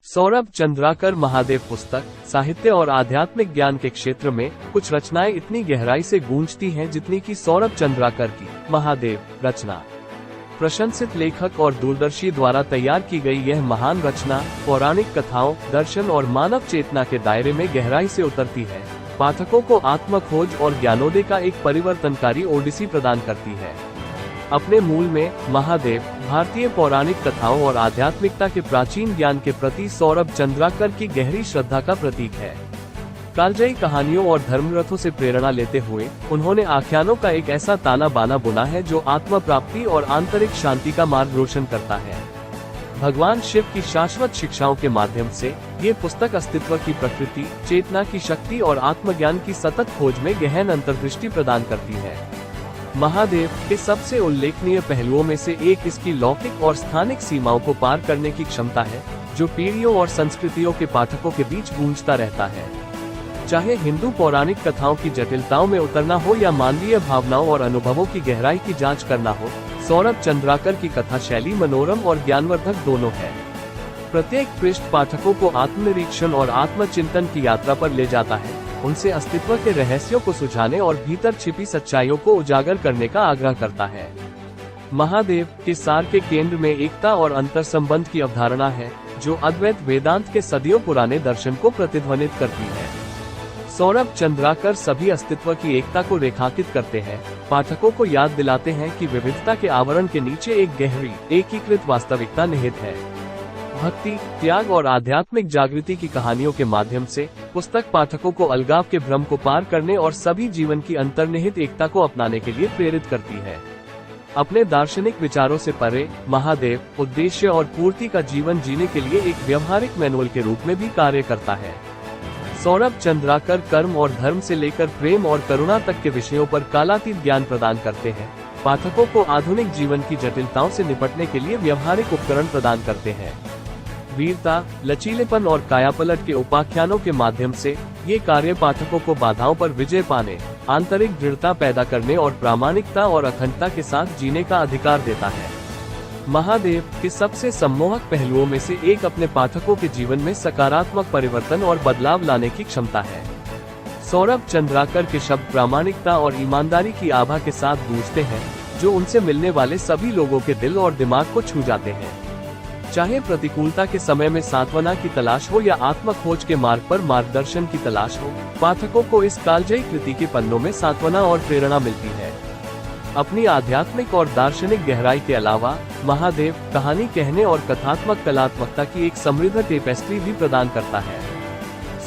सौरभ चंद्राकर महादेव पुस्तक साहित्य और आध्यात्मिक ज्ञान के क्षेत्र में कुछ रचनाएं इतनी गहराई से गूंजती हैं जितनी कि सौरभ चंद्राकर की महादेव रचना। प्रशंसित लेखक और दूरदर्शी द्वारा तैयार की गई यह महान रचना पौराणिक कथाओं, दर्शन और मानव चेतना के दायरे में गहराई से उतरती है, पाठकों को आत्मखोज और ज्ञानोदय का एक परिवर्तनकारी ओडिसी प्रदान करती है। अपने मूल में महादेव भारतीय पौराणिक कथाओं और आध्यात्मिकता के प्राचीन ज्ञान के प्रति सौरभ चंद्राकर की गहरी श्रद्धा का प्रतीक है। कालजयी कहानियों और धर्मरथों से प्रेरणा लेते हुए उन्होंने आख्यानों का एक ऐसा ताना बाना बुना है जो आत्म प्राप्ति और आंतरिक शांति का मार्ग रोशन करता है। भगवान शिव की शाश्वत शिक्षाओं के माध्यम से ये पुस्तक अस्तित्व की प्रकृति, चेतना की शक्ति और आत्मज्ञान की सतत खोज में गहन अंतर्दृष्टि प्रदान करती है। महादेव के सबसे उल्लेखनीय पहलुओं में से एक इसकी लौकिक और स्थानिक सीमाओं को पार करने की क्षमता है, जो पीढ़ियों और संस्कृतियों के पाठकों के बीच गूंजता रहता है। चाहे हिंदू पौराणिक कथाओं की जटिलताओं में उतरना हो या मानवीय भावनाओं और अनुभवों की गहराई की जांच करना हो, सौरभ चंद्राकर की कथा शैली मनोरम और ज्ञानवर्धक दोनों है। प्रत्येक पृष्ठ पाठकों को आत्मनिरीक्षण और आत्मचिंतन की यात्रा पर ले जाता है, उनसे अस्तित्व के रहस्यों को सुझाने और भीतर छिपी सच्चाइयों को उजागर करने का आग्रह करता है। महादेव के सार के केंद्र में एकता और अंतर संबंध की अवधारणा है, जो अद्वैत वेदांत के सदियों पुराने दर्शन को प्रतिध्वनित करती है। सौरभ चंद्राकर सभी अस्तित्व की एकता को रेखांकित करते हैं, पाठकों को याद दिलाते हैं कि विविधता के आवरण के नीचे एक गहरी, एकीकृत वास्तविकता निहित है। भक्ति, त्याग और आध्यात्मिक जागृति की कहानियों के माध्यम से पुस्तक पाठकों को अलगाव के भ्रम को पार करने और सभी जीवन की अंतर्निहित एकता को अपनाने के लिए प्रेरित करती है। अपने दार्शनिक विचारों से परे, महादेव उद्देश्य और पूर्ति का जीवन जीने के लिए एक व्यवहारिक मैनुअल के रूप में भी कार्य करता है। सौरभ चंद्राकर कर्म और धर्म से लेकर प्रेम और करुणा तक के विषयों पर कालातीत ज्ञान प्रदान करते हैं, पाठकों को आधुनिक जीवन की जटिलताओं से निपटने के लिए व्यवहारिक उपकरण प्रदान करते हैं। वीरता, लचीलेपन और कायापलट के उपाख्यानों के माध्यम से ये कार्य पाठकों को बाधाओं पर विजय पाने, आंतरिक दृढ़ता पैदा करने और प्रामाणिकता और अखंडता के साथ जीने का अधिकार देता है। महादेव के सबसे सम्मोहक पहलुओं में से एक अपने पाठकों के जीवन में सकारात्मक परिवर्तन और बदलाव लाने की क्षमता है। सौरभ चंद्राकर के शब्द प्रामाणिकता और ईमानदारी की आभा के साथ गूंजते हैं, जो उनसे मिलने वाले सभी लोगों के दिल और दिमाग को छू जाते हैं। चाहे प्रतिकूलता के समय में सांत्वना की तलाश हो या आत्मखोज के मार्ग पर मार्गदर्शन की तलाश हो, पाठकों को इस कालजयी कृति के पन्नों में सांत्वना और प्रेरणा मिलती है। अपनी आध्यात्मिक और दार्शनिक गहराई के अलावा महादेव कहानी कहने और कथात्मक कलात्मकता की एक समृद्ध टेपेस्ट्री भी प्रदान करता है।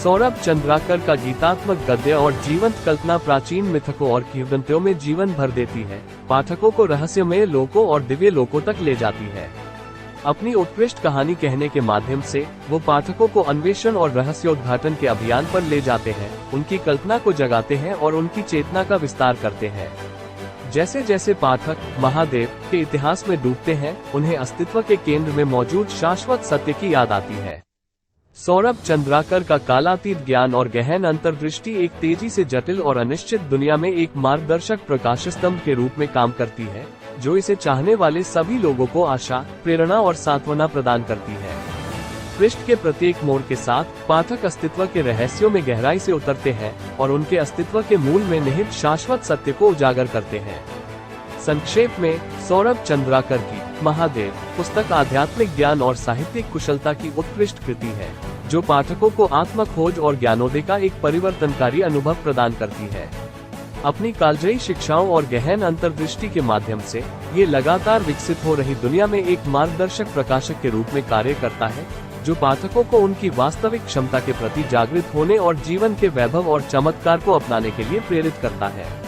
सौरभ चंद्राकर का गीतात्मक गद्य और जीवंत कल्पना प्राचीन मिथकों और किंवदंतियों में जीवन भर देती है, पाठकों को रहस्यमय लोकों और दिव्य लोकों तक ले जाती है। अपनी उत्कृष्ट कहानी कहने के माध्यम से वो पाठकों को अन्वेषण और रहस्योद्घाटन के अभियान पर ले जाते हैं, उनकी कल्पना को जगाते हैं और उनकी चेतना का विस्तार करते हैं। जैसे जैसे पाठक महादेव के इतिहास में डूबते हैं, उन्हें अस्तित्व के केंद्र में मौजूद शाश्वत सत्य की याद आती है। सौरभ चंद्राकर का कालातीत ज्ञान और गहन अंतर्दृष्टि एक तेजी से जटिल और अनिश्चित दुनिया में एक मार्गदर्शक प्रकाश स्तंभ के रूप में काम करती है, जो इसे चाहने वाले सभी लोगों को आशा, प्रेरणा और सांत्वना प्रदान करती है। पृष्ठ के प्रत्येक मोड़ के साथ पाठक अस्तित्व के रहस्यों में गहराई से उतरते हैं और उनके अस्तित्व के मूल में निहित शाश्वत सत्य को उजागर करते हैं। संक्षेप में, सौरभ चंद्राकर की महादेव पुस्तक आध्यात्मिक ज्ञान और साहित्यिक कुशलता की उत्कृष्ट कृति है, जो पाठकों को आत्मखोज और ज्ञानोदय का एक परिवर्तनकारी अनुभव प्रदान करती है। अपनी कालजयी शिक्षाओं और गहन अंतर्दृष्टि के माध्यम से ये लगातार विकसित हो रही दुनिया में एक मार्गदर्शक प्रकाशक के रूप में कार्य करता है, जो पाठकों को उनकी वास्तविक क्षमता के प्रति जागृत होने और जीवन के वैभव और चमत्कार को अपनाने के लिए प्रेरित करता है।